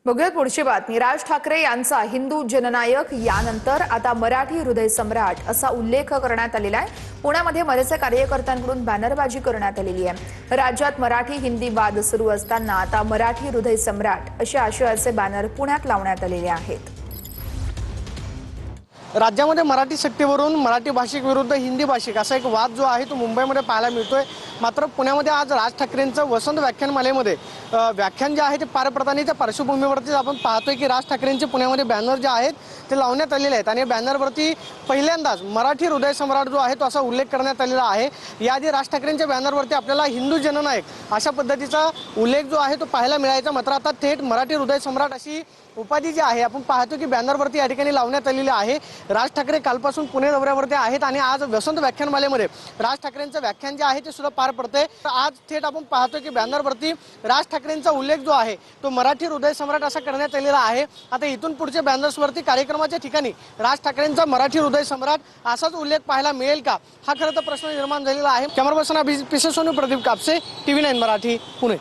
बघूया पुढची बातमी। राज ठाकरे यांचा हिंदू जननायक यानंतर आता मराठी हृदय सम्राट असा उल्लेख करण्यात आलेला आहे। पुण्यामध्ये मनसे कार्यकर्त्यांकडून बॅनरबाजी करण्यात आलेली आहे। राज्यात मराठी हिंदी वाद सुरू असताना आता मराठी हृदय सम्राट अशा आशयाचे बॅनर पुण्यात लावण्यात आलेले आहेत। राज्यामध्ये मराठी सत्तेवरून मराठी भाषिक विरुद्ध हिंदी भाषिक असा एक वाद जो आहे तो मुंबईमध्ये पाहायला मिळतोय। मात्र पुण्यामध्ये आज राज ठाकरेंचं वसंत व्याख्यानमालेमध्ये व्याख्यान जे आहे ते पार पडताना त्या पार्श्वभूमीवरती आपण पाहतोय की राज ठाकरेंचे पुण्यामध्ये बॅनर जे आहेत ते लावण्यात आलेले आहेत आणि बॅनरवरती पहिल्यांदाच मराठी हृदय सम्राट जो आहे तो असा उल्लेख करण्यात आलेला आहे। याआधी राज ठाकरेंच्या बॅनरवरती आपल्याला हिंदू जननायक अशा पद्धतीचा उल्लेख जो आहे तो पाहायला मिळायचा, मात्र आता थेट मराठी हृदय सम्राट अशी उपाधी जी आहे आपण पाहतो की बॅनरवरती या ठिकाणी लावण्यात आलेली आहे। राज ठाकरे कालपासून पुणे दौऱ्यावरती आहेत आणि आज वसंत व्याख्यानमालेमध्ये राज ठाकरेंचं व्याख्यान जे आहे ते सुद्धा पार पडते। आज थेट आपण पाहतो की बॅनरवरती राज ठाकरेंचा उल्लेख जो आहे तो मराठी हृदय सम्राट असा करण्यात आलेला आहे। आता इथून पुढचे बॅनर्सवरती कार्यक्रमाच्या ठिकाणी राज ठाकरेंचा मराठी हृदय सम्राट असाच उल्लेख पाहायला मिळेल का, हा खरं तर प्रश्न निर्माण झालेला आहे। कॅमेरा पर्सन अभिजित पिसेसोनी, प्रदीप कापसे, TV9 मराठी, पुणे।